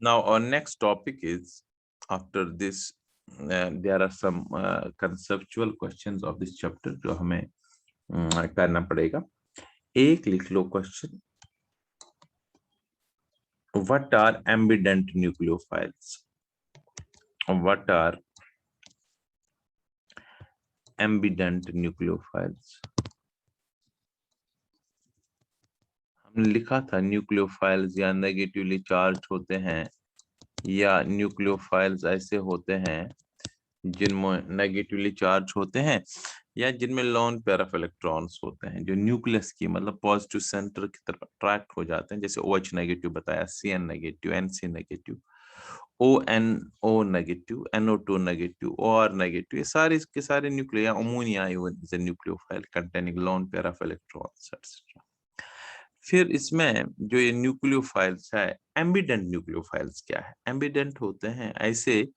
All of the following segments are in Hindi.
Now our next topic is, after this there are some conceptual questions of this chapter जो हमें करना पड़ेगा. एक लिख लो question. What are ambident nucleophiles? What are ambident nucleophiles? हमने लिखा था न्यूक्लियोफाइल्स या नेगेटिवली चार्ज होते हैं, या न्यूक्लियोफाइल्स ऐसे होते हैं जिनमें नेगेटिवली चार्ज होते हैं, या जिनमें लोन पेयर ऑफ इलेक्ट्रॉन्स होते हैं जो न्यूक्लियस की मतलब पॉजिटिव सेंटर की तरफ अट्रैक्ट हो जाते हैं. जैसे OH नेगेटिव बताया, CN negative, NC negative, ONO negative, NO2 negative, OR negative, ये सारे के सारे न्यूक्लिया ammonia is a nucleophile containing lone pair of electrons etcetera. फिर इसमें जो ये न्यूक्लियोफाइल्स है, एम्बिडेंट न्यूक्लियोफाइल्स क्या है? एम्बिडेंट होते हैं ऐसे,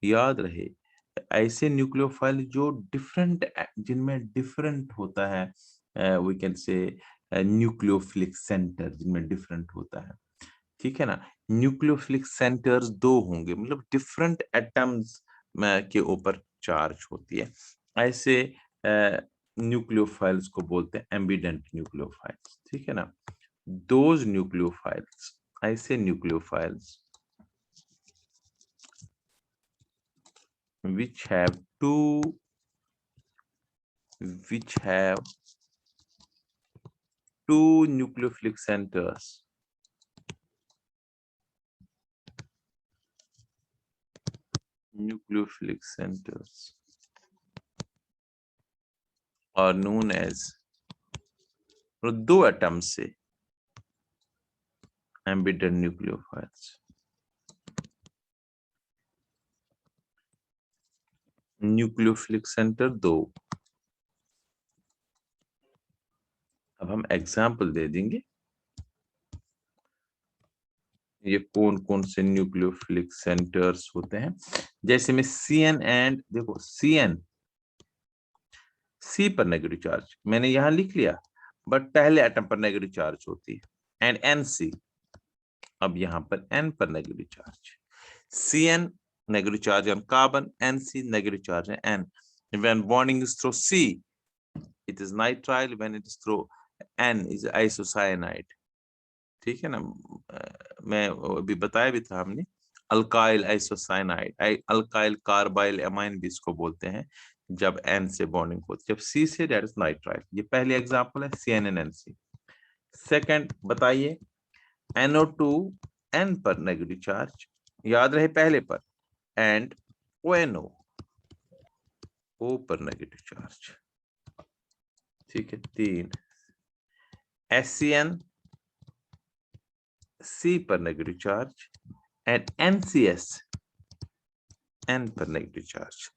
याद रहे, ऐसे न्यूक्लियोफाइल जो डिफरेंट, जिनमें डिफरेंट होता है, we can say nucleophilic centre जिनमें डिफरेंट होता है. ठीक है ना. न्यूक्लियोफिलिक सेंटर्स दो होंगे, मतलब डिफरेंट एटम्स के ऊपर चार्ज होती है. ऐसे न्यूक्लियोफाइल्स को बोलते हैं एम्बिडेंट न्यूक्लियोफाइल्स. ठीक है ना. Those nucleophiles, ऐसे nucleophiles which have two nucleophilic centers, are known as, दो एटम्स से एम्बिडेंट न्यूक्लियोफाइल्स. न्यूक्लियोफिलिक सेंटर दो. अब हम एग्जाम्पल दे देंगे ये कौन कौन से न्यूक्लियोफिलिक सेंटर्स होते हैं. जैसे में CN एंड, देखो CN C पर नेगेटिव चार्ज मैंने यहां लिख लिया, बट पहले एटम पर नेगेटिव चार्ज होती है. एंड NC, अब यहां पर N पर negative charge. CN negative charge on carbon, NC negative charge है N. When bonding is through C, it is nitrile. When it is through N, is isocyanide. ठीक है ना. मैं अभी बताया भी था हमने, alkyl isocyanide, alkyl carbyl amine भी इसको बोलते हैं जब N से बॉन्डिंग होती है. जब C से, दैट इज नाइट्राइल. ये पहली एग्जांपल है CnNNC. सेकंड बताइए, NO2 N पर नेगेटिव चार्ज, याद रहे पहले पर, एंड ONO O पर नेगेटिव चार्ज. ठीक है. तीन, SCN C पर negative charge, and NCS N पर नेगेटिव चार्ज.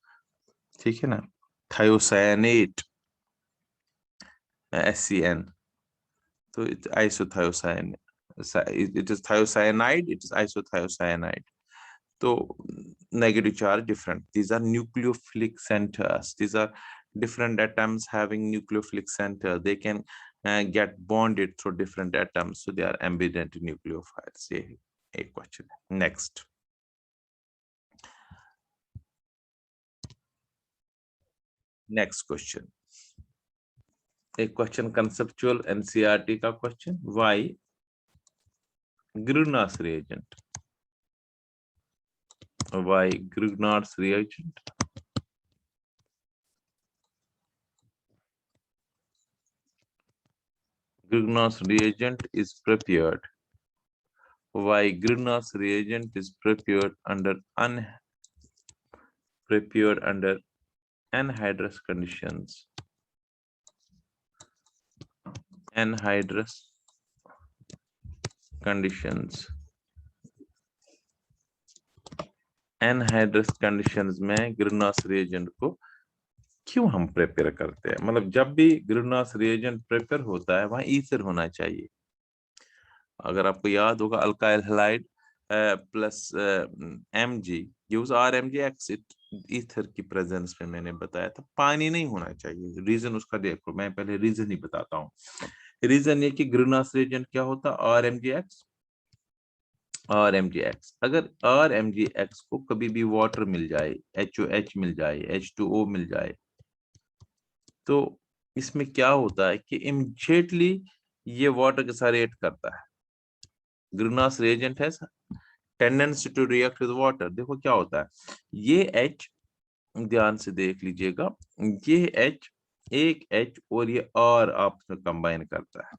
ठीक है ना. थायोसायनेट SCN, तो isothiocyanate, it is thiocyanide, it is isothiocyanide. तो negative charge different. These are nucleophilic centers. These are different atoms having nucleophilic center. They can get bonded through different atoms, so they are ambident nucleophiles. A question. Next. Next question. A question conceptual NCERT का question. Why Grignard's reagent? Why Grignard's reagent? Grignard's reagent is prepared. Why Grignard's reagent is prepared under anhydrous conditions. Anhydrous conditions. Anhydrous conditions में Grignard's reagent को क्यों हम प्रिपेयर करते हैं? मतलब जब भी Grignard's reagent प्रिपेयर होता है वहां ईथर होना चाहिए. अगर आपको याद होगा, alkyl halide plus Mg use RMgX, ether की प्रेजेंस में मैंने बताया था पानी नहीं होना चाहिए. रीजन उसका देखो, मैं पहले रीजन ही बताता हूँ. रीजन ये कि Grignard's reagent क्या होता है, RMgX RMgX। अगर RMgX को कभी भी वाटर मिल जाए, HOH मिल जाए, H2O मिल जाए, तो इसमें क्या होता है कि इमीडिएटली ये वाटर के साथ रिएक्ट करता है। ग्रीनहाउस रिएजेंट है tendency to react with water. देखो क्या होता है, ये H, ध्यान से देख लीजिएगा, ये H, एक H और ये R आपस में कंबाइन करता है,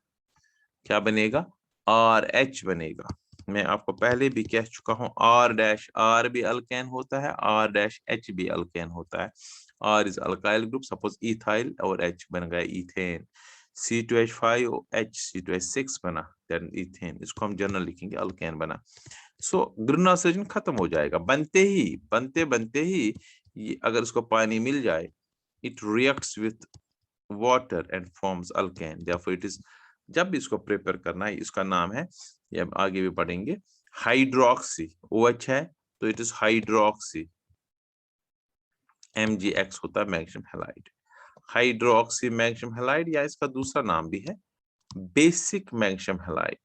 क्या बनेगा, RH बनेगा। मैं आपको पहले भी कह चुका हूं, R' भी अल्केन होता है, R' भी अल्केन होता है। R is alkyl group, suppose ethyl, और H बन गया इथेन। C2H5 और HC2H6 बना, देन इथेन, इसको हम जनरल लिखेंगे, अल्केन बना। सो ग्रीनहाउस रिएजेंट खत्म हो जाएगा बनते ही ये, अगर इसको पानी मिल जाए, it reacts with water and forms alkane, therefore it is, जब भी इसको प्रिपेयर करना है, इसका नाम है, ये हम आगे भी पढ़ेंगे, हाइड्रोक्सी। OH है तो इट इज हाइड्रोक्सी, MgX होता है magnesium halide. Hydroxy magnesium halide, या इसका दूसरा नाम भी है basic magnesium halide,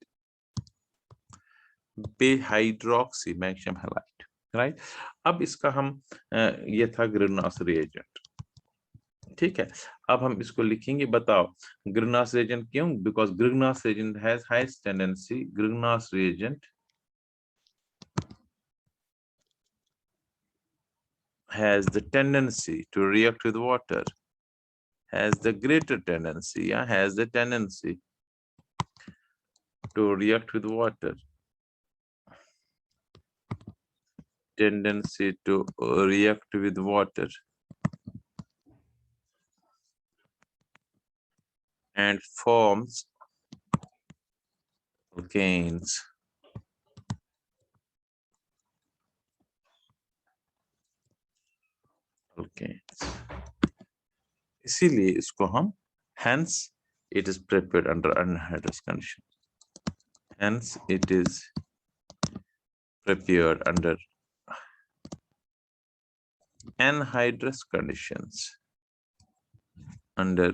hydroxy magnesium halide, right. अब इसका हम ये था ग्रीनहाउस रिएजेंट, ठीक है। अब हम इसको लिखेंगे, बताओ ग्रीनहाउस रिएजेंट क्यों, because greenhouse reagent has highest tendency, greenhouse reagent has the tendency to react with water, has the greater tendency, yeah, has the tendency to react with water, tendency to react with water, and forms alkanes. Alkanes. इसीलिए इसको हम, hence it is prepared under anhydrous condition, hence it is prepared under anhydrous conditions, under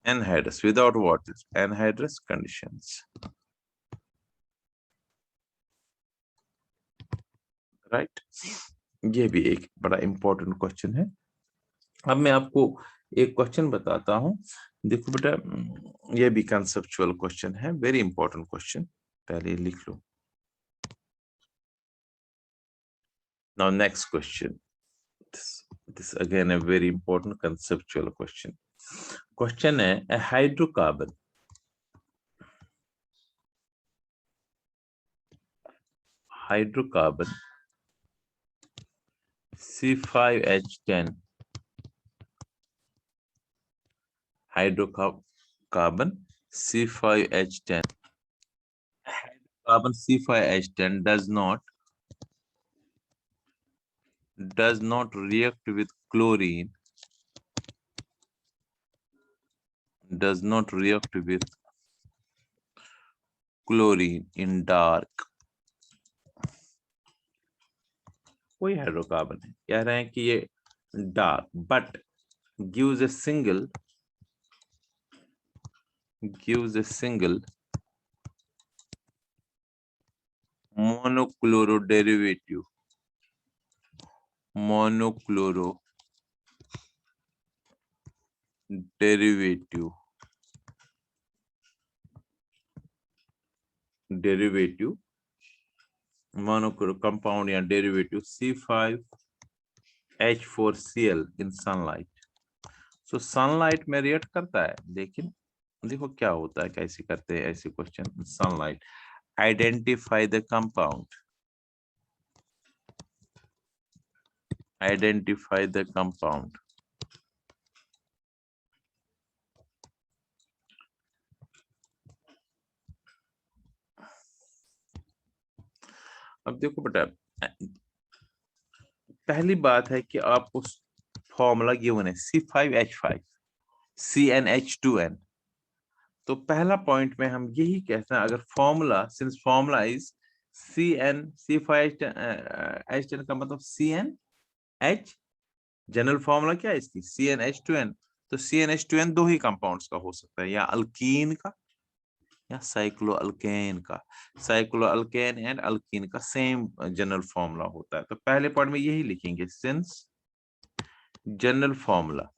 anhydrous, without water, anhydrous conditions, right? ये भी एक बड़ा इंपॉर्टेंट क्वेश्चन है। अब मैं आपको एक क्वेश्चन बताता हूं, देखो बेटा, ये भी कंसेप्चुअल क्वेश्चन है, वेरी इंपॉर्टेंट क्वेश्चन, पहले लिख लो। Now next question, this again a very important conceptual question. Question है, a hydrocarbon C5H10, hydrocarbon C5H10, carbon C5H10 does not react with chlorine, does not react with chlorine in dark। कोई हाइड्रोकार्बन है, कह रहे हैं कि ये dark, but gives a single monochloro derivative, monochloro compound या derivative C5H4Cl in sunlight। so sunlight में रिएक्ट करता है, लेकिन देखो क्या होता है, कैसे करते हैं ऐसे question, sunlight, identify the compound, identify the compound. अब देखो बेटा, पहली बात है कि आपको फॉर्मूला गिवन है C5H5 CnH2n, तो पहला पॉइंट में हम यही कहते हैं, अगर formula, since formula is C5H10 का मतलब CnH, जनरल फॉर्मूला क्या है इसकी, CnH2n, तो CnH2n दो ही कंपाउंड्स का हो सकता है, या अल्कीन का या साइक्लोअल्केन का। साइक्लोअल्केन एंड अल्कीन का सेम जनरल फॉर्मूला होता है। तो पहले पार्ट में यही लिखेंगे, since general formula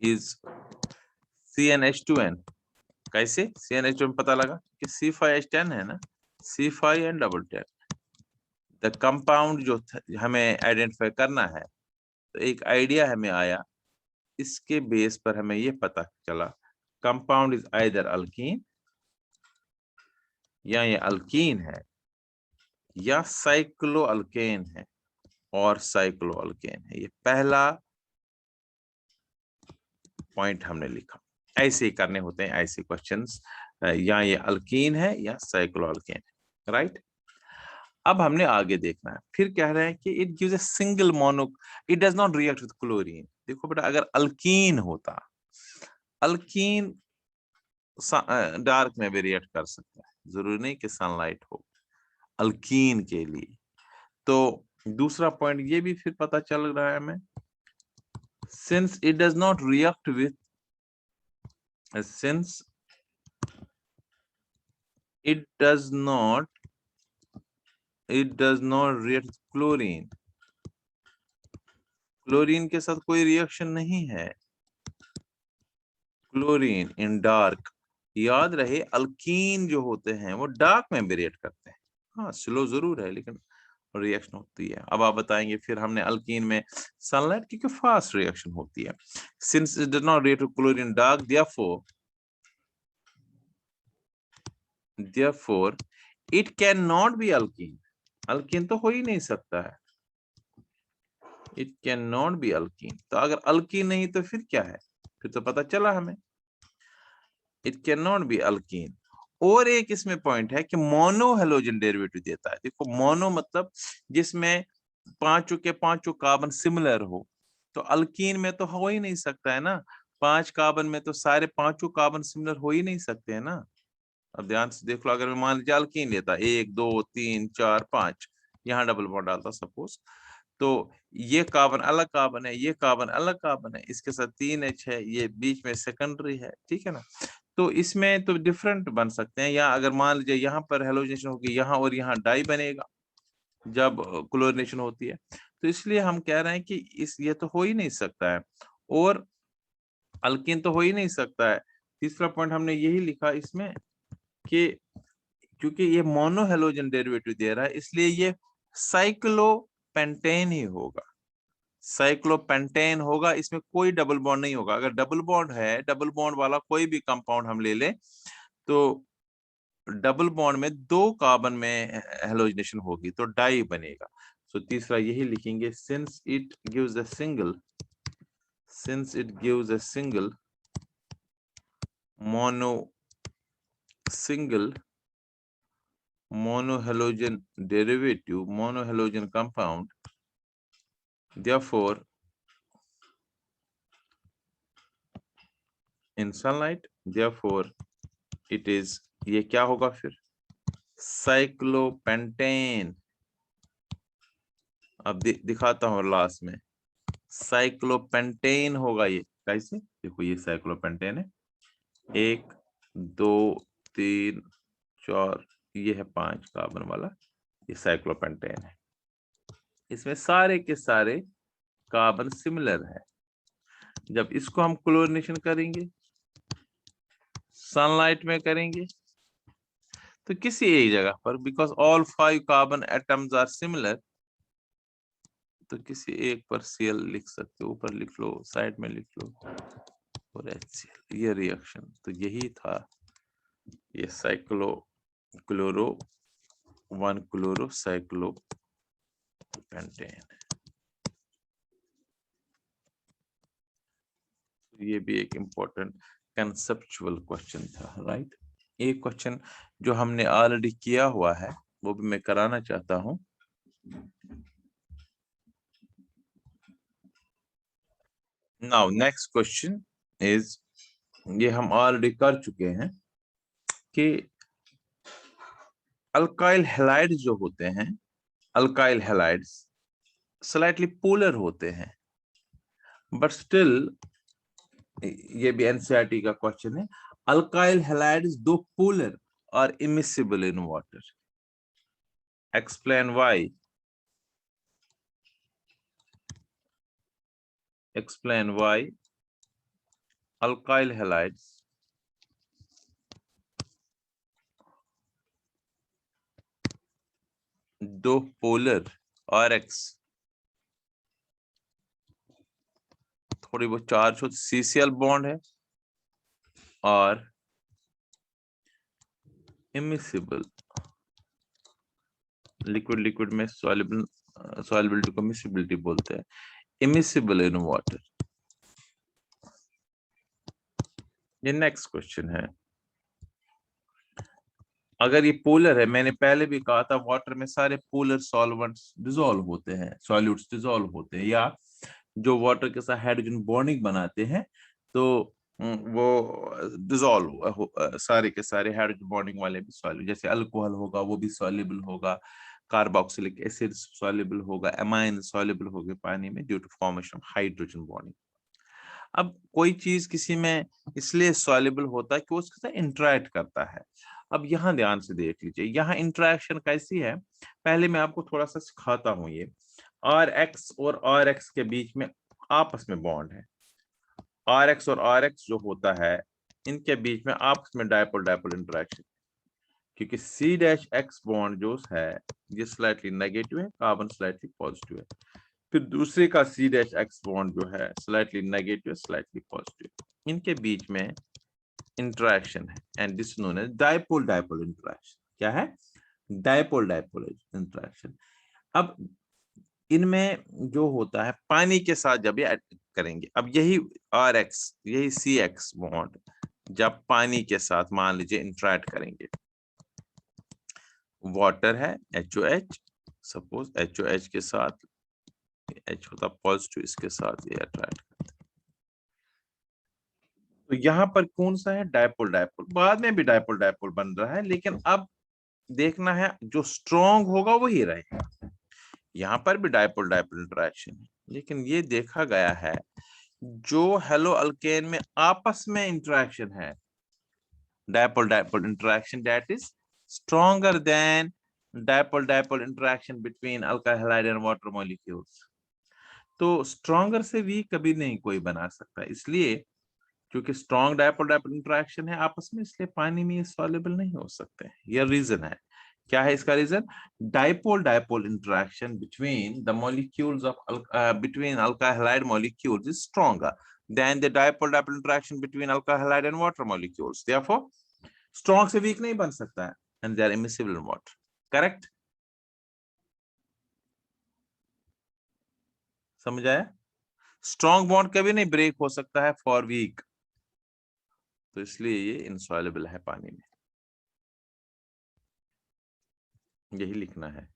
is CnH2n। कैसे CnH2n पता लगा कि C5H10 है ना, C5 and double 10। The compound जो हमें आइडेंटिफाई करना है, तो एक आइडिया हमें आया, इसके बेस पर हमें ये पता चला कंपाउंड इज आइदर अल्कीन, या ये अल्कीन है, या साइक्लोअल्केन है और साइक्लोअल्केन है। ये पहला पॉइंट हमने लिखा। ऐसे ही करने होते हैं ऐसे क्वेश्चंस, या ये अल्कीन है या साइक्लोअल्केन है, राइट। अब हमने आगे देखना है, फिर कह रहे हैं कि it gives a single mono, it does not react with chlorine. देखो बेटा, अगर अल्कीन होता, अल्कीन डार्क में भी रिएक्ट कर सकता है, जरूरी नहीं कि सनलाइट हो अल्कीन के लिए। तो दूसरा पॉइंट ये भी फिर पता चल रहा है हमें, since it does not react with, since it does not react with chlorine, chlorine के साथ कोई रिएक्शन नहीं है, क्लोरीन इन डार्क। याद रहे अल्कीन जो होते हैं वो डार्क में भी रिएक्ट करते हैं, हाँ स्लो जरूर है लेकिन रिएक्शन होती है। अब आप बताएंगे फिर हमने अल्कीन में सनलाइट क्योंकि फास्ट रिएक्शन होती है। Since it does not react with chlorine dark, therefore it cannot be alkyne. Alkyne तो हो ही नहीं सकता है, it can not be alkyne. तो अगर अल्कीन नहीं तो फिर क्या है, फिर तो पता चला हमें it can not be alkyne. और एक इसमें पॉइंट है कि मोनो हेलोजन डेरिवेटिव देता है। देखो मोनो मतलब जिसमें पांचों के पांचों कार्बन सिमिलर हो, तो अल्कीन में तो हो ही नहीं सकता है ना, 5 कार्बन में तो सारे पांचों कार्बन सिमिलर हो ही नहीं सकते हैं ना। अब ध्यान से देख लो, अगर मैं मान लीजिए अल्कीन लेता 1 2 3 4 5, यहाँ डबल बॉन्ड डालता सपोज, तो ये कार्बन अलग कार्बन है, ये कार्बन अलग कार्बन है, इसके साथ 3H है, ये बीच में सेकेंडरी है, ठीक है ना। तो इसमें तो डिफरेंट बन सकते हैं, या अगर मान लीजिए यहाँ पर हेलोजनेशन होगी, यहाँ और यहाँ डाई बनेगा जब क्लोरिनेशन होती है। तो इसलिए हम कह रहे हैं कि ये तो हो ही नहीं सकता है, और अल्कीन तो हो ही नहीं सकता है। तीसरा पॉइंट हमने यही लिखा इसमें कि क्योंकि ये मोनो हेलोजन डेरिवेटिव दे रहा है, इसलिए ये साइक्लोपेंटेन ही होगा, साइक्लोपेंटेन होगा, इसमें कोई डबल बॉन्ड नहीं होगा। अगर डबल बॉन्ड है, डबल बॉन्ड वाला कोई भी कंपाउंड हम ले लें, तो डबल बॉन्ड में 2 कार्बन में हेलोजनेशन होगी तो डाई बनेगा। सो तीसरा यही लिखेंगे, since it gives a single monohalogen derivative, monohalogen compound, therefore in sunlight, therefore it is, ये क्या होगा फिर, साइक्लोपेंटेन। अब दिखाता हूं लास्ट में, साइक्लोपेंटेन होगा ये। कैसे, देखो ये साइक्लोपेंटेन है, 1 2 3 4, ये है 5 कार्बन वाला, ये साइक्लोपेंटेन है। इसमें सारे के सारे कार्बन सिमिलर है। जब इसको हम क्लोरिनेशन करेंगे, सनलाइट में करेंगे, तो किसी एक जगह पर, because all 5 carbon atoms are similar, तो किसी एक पर Cl लिख सकते हो, ऊपर लिख लो, साइड में लिख लो, और HCl, ये रिएक्शन तो यही था, ये साइक्लो क्लोरो 1 क्लोरो साइक्लोपेंटेन। ये भी एक इंपॉर्टेंट कंसेप्चुअल क्वेश्चन था, राइट। एक क्वेश्चन जो हमने ऑलरेडी किया हुआ है वो भी मैं कराना चाहता हूं। नाउ नेक्स्ट क्वेश्चन इज, ये हम ऑलरेडी कर चुके हैं, कि अल्काइल हैलाइड्स जो होते हैं, अल्काइल हैलाइड्स स्लाइटली पोलर होते हैं, बट स्टिल ये भी एनसीईआरटी का क्वेश्चन है। अल्काइल हैलाइड्स दो पोलर और immiscible in water, explain why. Explain why alkyl halides दो पोलर और एक्स थोड़ी बहुत चार्ज हो, सीसीएल बॉन्ड है, और इमिसिबल, लिक्विड लिक्विड में सॉल्युबल, सॉल्युबिलिटी को मिसिबिलिटी बोलते हैं, इमिसिबल इन वाटर। ये नेक्स्ट क्वेश्चन है। अगर ये पोलर है, मैंने पहले भी कहा था वाटर में सारे पोलर सॉल्वेंट्स डिसॉल्व होते हैं, सॉल्यूट्स डिसॉल्व होते हैं, या जो वाटर के साथ हाइड्रोजन बॉन्डिंग बनाते हैं तो वो डिसॉल्व सारे के सारे हाइड्रोजन बॉन्डिंग वाले भी सॉल्यूट, जैसे अल्कोहल होगा वो भी सॉल्युबल होगा, कार्बोक्सिलिक एसिड सॉल्युबल होगा, एमाइन सॉल्युबल होगा पानी में due to formation of hydrogen bonding. अब कोई चीज किसी में इसलिए सॉल्युबल होता है कि वो उसके साथ इंटरेक्ट करता है। अब यहाँ ध्यान से देख लीजिए, यहाँ इंटरेक्शन कैसी है, पहले मैं आपको थोड़ा सा सिखाता हूँ। ये आर एक्स और आर एक्स के बीच में आपस में बॉन्ड है, आर एक्स और आर एक्स जो होता है इनके बीच में आपस में डायपोल डायपोल इंटरेक्शन, क्योंकि सी डैश एक्स बॉन्ड जो है ये स्लाइटली नेगेटिव है, कार्बन स्लाइटली पॉजिटिव है, फिर दूसरे का सी डैश एक्स बॉन्ड जो है स्लाइटली नेगेटिव स्लाइटली पॉजिटिव, इनके बीच में इंटरेक्शन है and this known as dipole dipole interaction. क्या है? Dipole dipole interaction. अब इनमें जो होता है पानी के साथ जब ये करेंगे, अब यही आर एक्स यही सी एक्स बॉन्ड जब पानी के साथ मान लीजिए इंटरेक्ट करेंगे, वाटर है HOH, सपोज HOH के साथ H होता पॉजिटिव, इसके साथ ये अट्रैक्ट करता है, तो यहाँ पर कौन सा है? Dipole dipole. बाद में भी डायपोल डायपोल बन रहा है, लेकिन अब देखना है जो स्ट्रॉन्ग होगा वही रहेगा। यहाँ पर भी डायपोल डायपोल इंटरेक्शन है, लेकिन ये देखा गया है जो हेलो अल्केन में आपस में इंटरेक्शन है, dipole dipole interaction that is stronger than dipole dipole interaction between alkyl halide and water molecules. तो स्ट्रॉन्गर से वीक कभी नहीं कोई बना सकता, इसलिए क्योंकि स्ट्रॉन्ग डायपोल डायपोल इंटरेक्शन है आपस में, इसलिए पानी में ये सॉल्युबल नहीं हो सकते। ये रीजन है। क्या है इसका reason? Dipole dipole interaction between the molecules of between alkyl halide molecules is stronger than the dipole dipole interaction between alkyl halide and water molecules. Therefore strong से weak नहीं बन सकता है, and they are immiscible in water. Correct? समझ आया? स्ट्रॉन्ग बॉन्ड कभी नहीं ब्रेक हो सकता है फॉर वीक, तो इसलिए ये इनसॉल्युबल है पानी में। यही लिखना है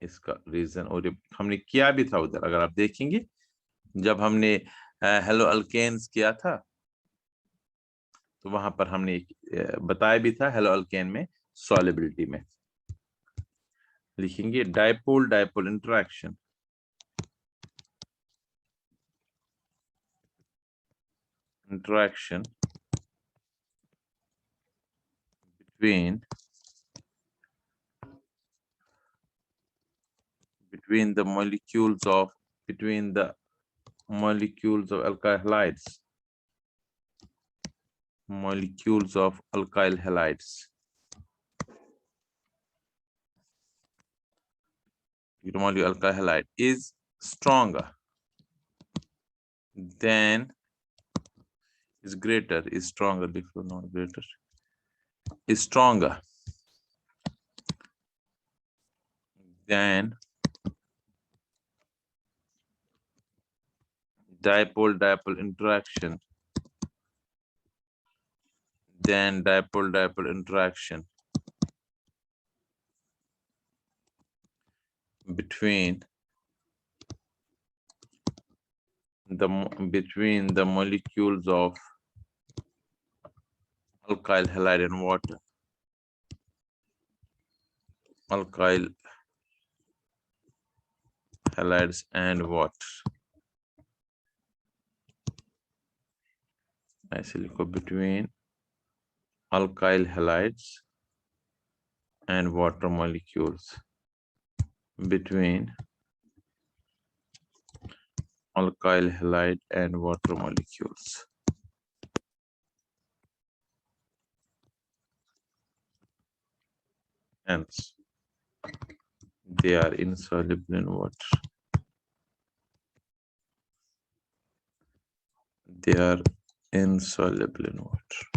इसका रीजन, और हमने किया भी था उधर, अगर आप देखेंगे जब हमने हेलो अल्केन्स किया था तो वहां पर हमने बताया भी था हेलो अल्केन में सॉल्युबिलिटी में। लिखेंगे dipole dipole interaction between the molecules of alkyl halides, alkyl halide is stronger than is greater is stronger before not greater is stronger than dipole dipole interaction between the molecules of alkyl halide and water, alkyl halides and water. ऐसे लिखो, between alkyl halides and water molecules, between alkyl halide and water molecules. Hence, they are insoluble in water. They are insoluble in water.